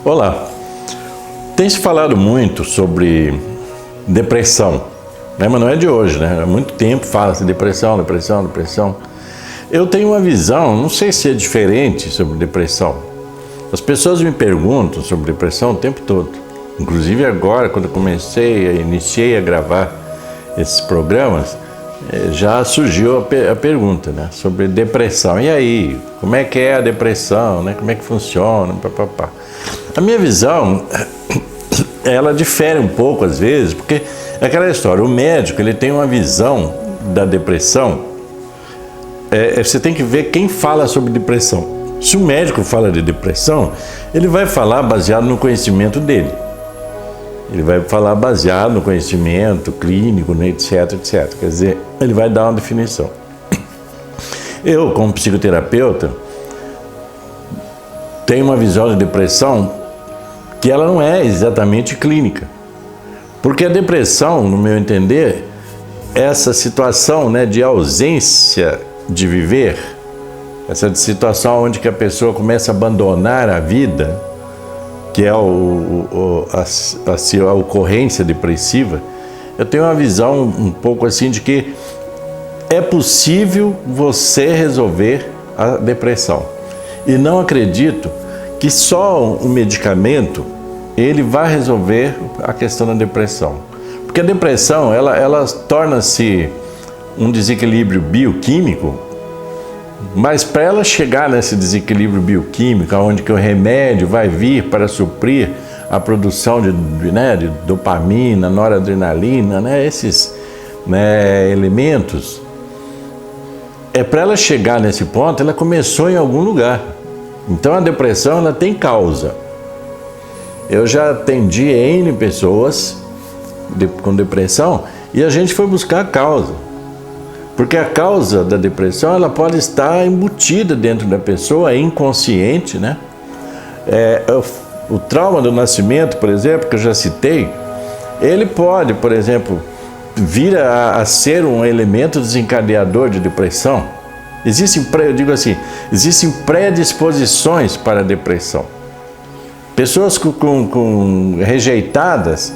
Olá, tem se falado muito sobre depressão, né? Mas não é de hoje, né? Há muito tempo fala-se depressão. Eu tenho uma visão, não sei se é diferente sobre depressão. As pessoas me perguntam sobre depressão o tempo todo. Inclusive agora, quando eu iniciei a gravar esses programas, já surgiu a pergunta, né, sobre depressão. E aí, como é que é a depressão, né? Como é que funciona? Papapá. A minha visão, ela difere um pouco às vezes, porque é aquela história, o médico ele tem uma visão da depressão, você tem que ver quem fala sobre depressão. Se o médico fala de depressão, ele vai falar baseado no conhecimento dele. Ele vai falar baseado no conhecimento clínico, né, etc. Quer dizer, ele vai dar uma definição. Eu, como psicoterapeuta, tenho uma visão de depressão que ela não é exatamente clínica. Porque a depressão, no meu entender, é essa situação, né, de ausência de viver, essa situação onde que a pessoa começa a abandonar a vida, que é a ocorrência depressiva. Eu tenho uma visão um pouco assim de que é possível você resolver a depressão. E não acredito que só um medicamento ele vai resolver a questão da depressão. Porque a depressão, ela torna-se um desequilíbrio bioquímico, mas para ela chegar nesse desequilíbrio bioquímico, onde que o remédio vai vir para suprir a produção de dopamina, noradrenalina, né, esses, né, elementos, para ela chegar nesse ponto, ela começou em algum lugar. Então a depressão ela tem causa. Eu já atendi N pessoas com depressão e a gente foi buscar a causa. Porque a causa da depressão ela pode estar embutida dentro da pessoa, é inconsciente, né? O trauma do nascimento, por exemplo, que eu já citei, ele pode, por exemplo, vir a ser um elemento desencadeador de depressão. Existem predisposições para a depressão. Pessoas com rejeitadas,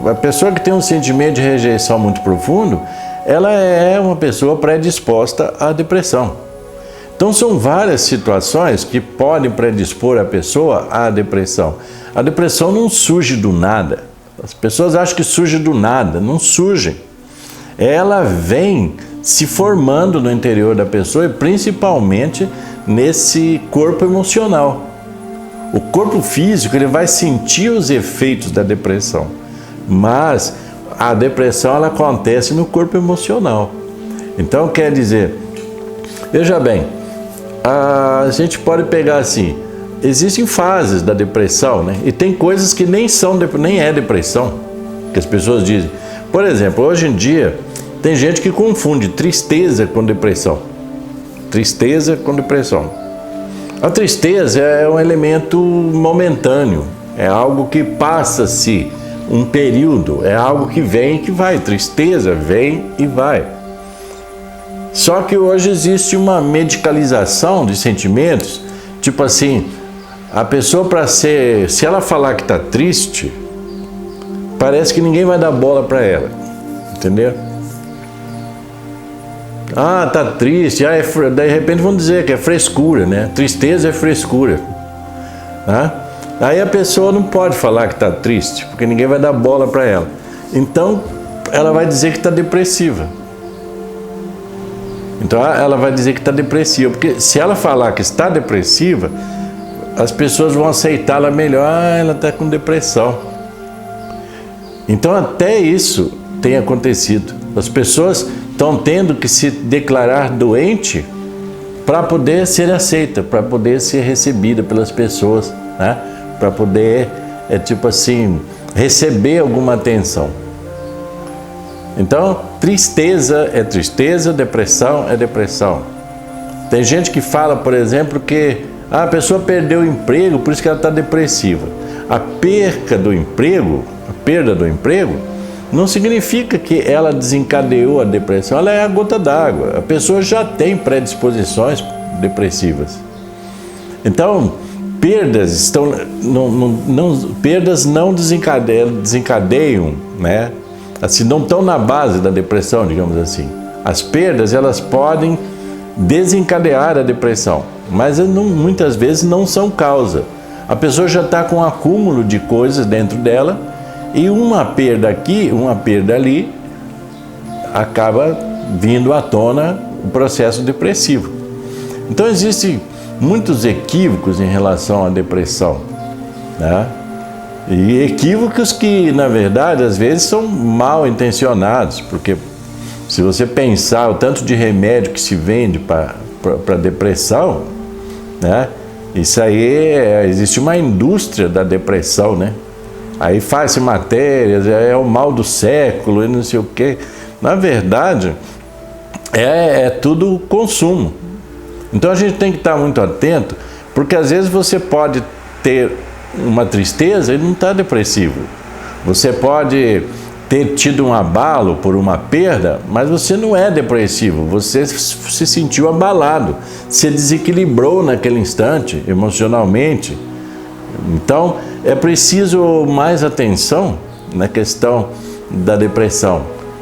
a pessoa que tem um sentimento de rejeição muito profundo, ela é uma pessoa predisposta à depressão. Então são várias situações que podem predispor a pessoa à depressão. A depressão não surge do nada. As pessoas acham que surge do nada, não surge. Ela vem se formando no interior da pessoa e principalmente nesse corpo emocional. O corpo físico ele vai sentir os efeitos da depressão, mas a depressão ela acontece no corpo emocional. Então quer dizer, veja bem, a gente pode pegar assim, existem fases da depressão, né? E tem coisas que nem é depressão, que as pessoas dizem. Por exemplo, hoje em dia tem gente que confunde tristeza com depressão. Tristeza com depressão. A tristeza é um elemento momentâneo, é algo que passa-se um período, é algo que vem e que vai. Tristeza vem e vai. Só que hoje existe uma medicalização de sentimentos, tipo assim, a pessoa se ela falar que está triste, parece que ninguém vai dar bola para ela, entendeu? Ah, tá triste, de repente vão dizer que é frescura, né? Tristeza é frescura. Tá? Aí a pessoa não pode falar que está triste, porque ninguém vai dar bola para ela. Então, ela vai dizer que está depressiva. Então, ela vai dizer que está depressiva, porque se ela falar que está depressiva, as pessoas vão aceitá-la melhor, ela está com depressão. Então, até isso tem acontecido. As pessoas estão tendo que se declarar doente para poder ser aceita, para poder ser recebida pelas pessoas, né? Para poder, receber alguma atenção. Então, tristeza é tristeza, depressão é depressão. Tem gente que fala, por exemplo, que a pessoa perdeu o emprego, por isso que ela está depressiva. A perda do emprego, não significa que ela desencadeou a depressão, ela é a gota d'água. A pessoa já tem predisposições depressivas. Então, perdas estão, perdas não desencadeiam, né? Assim, não estão na base da depressão, digamos assim. As perdas, elas podem desencadear a depressão, mas muitas vezes não são causa. A pessoa já está com um acúmulo de coisas dentro dela e uma perda aqui, uma perda ali, acaba vindo à tona o processo depressivo. Então existem muitos equívocos em relação à depressão, né? E equívocos que, na verdade, às vezes são mal intencionados, porque se você pensar o tanto de remédio que se vende para depressão, né? Isso aí, existe uma indústria da depressão, né? Aí faz-se matérias, é o mal do século e não sei o quê. Na verdade, é tudo consumo. Então a gente tem que estar muito atento, porque às vezes você pode ter uma tristeza e não está depressivo. Você pode ter tido um abalo por uma perda, mas você não é depressivo, você se sentiu abalado, se desequilibrou naquele instante, emocionalmente. Então é preciso mais atenção na questão da depressão,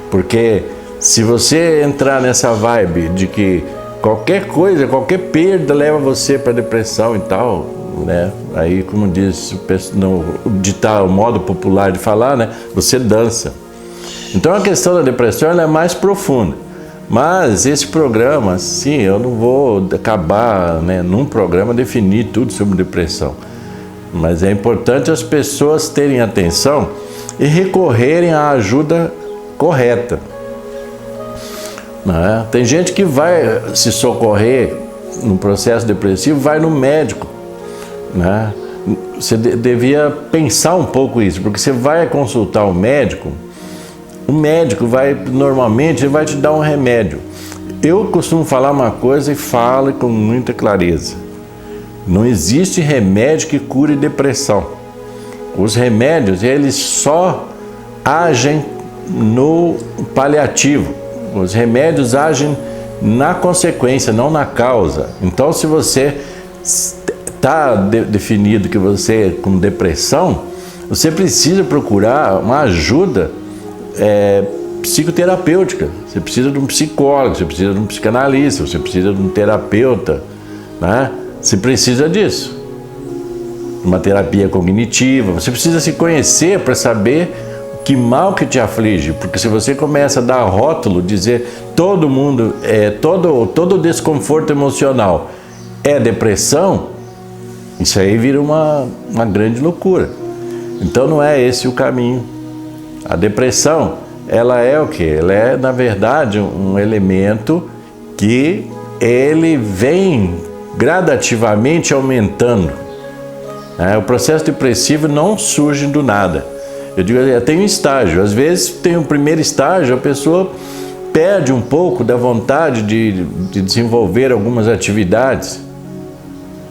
porque se você entrar nessa vibe de que qualquer coisa, qualquer perda leva você para depressão e tal, né? Aí, como diz o modo popular de falar, né? Você dança. Então a questão da depressão ela é mais profunda. Mas esse programa, sim, eu não vou acabar, né, num programa definir tudo sobre depressão. Mas é importante as pessoas terem atenção e recorrerem à ajuda correta. Né? Tem gente que vai se socorrer no processo depressivo, vai no médico. Né? Você devia pensar um pouco isso, porque você vai consultar o médico normalmente vai te dar um remédio. Eu costumo falar uma coisa e falo com muita clareza. Não existe remédio que cure depressão. Os remédios, eles só agem no paliativo. Os remédios agem na consequência, não na causa. Então, se você está definido que você é com depressão, você precisa procurar uma ajuda psicoterapêutica. Você precisa de um psicólogo, você precisa de um psicanalista, você precisa de um terapeuta, né? Você precisa disso. Uma terapia cognitiva. Você precisa se conhecer para saber que mal que te aflige, porque se você começa a dar rótulo, dizer todo mundo, todo desconforto emocional é depressão, isso aí vira uma grande loucura. Então não é esse o caminho. A depressão, ela é o quê? Ela é, na verdade, um elemento que ele vem gradativamente aumentando. O processo depressivo não surge do nada. Eu digo, tem um estágio. Às vezes tem um primeiro estágio, a pessoa perde um pouco da vontade de desenvolver algumas atividades,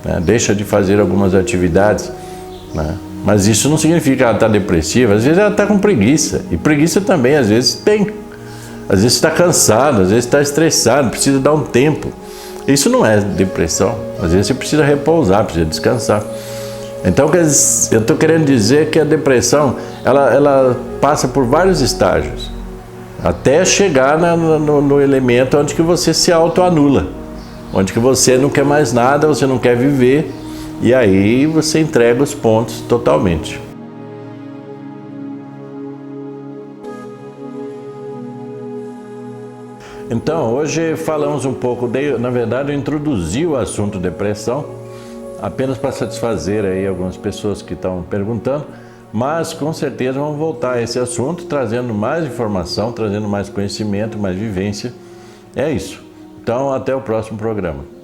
né? Deixa de fazer algumas atividades, né? Mas isso não significa que ela está depressiva. Às vezes ela está com preguiça. E preguiça também, às vezes tem. Às vezes está cansado, às vezes está estressado, precisa dar um tempo. Isso não é depressão. Às vezes você precisa repousar, precisa descansar. Então, eu estou querendo dizer que a depressão, ela passa por vários estágios, até chegar no elemento onde que você se autoanula, onde que você não quer mais nada, você não quer viver, e aí você entrega os pontos totalmente. Então, hoje falamos um pouco, na verdade eu introduzi o assunto depressão, apenas para satisfazer aí algumas pessoas que estão perguntando, mas com certeza vamos voltar a esse assunto, trazendo mais informação, trazendo mais conhecimento, mais vivência. É isso. Então, até o próximo programa.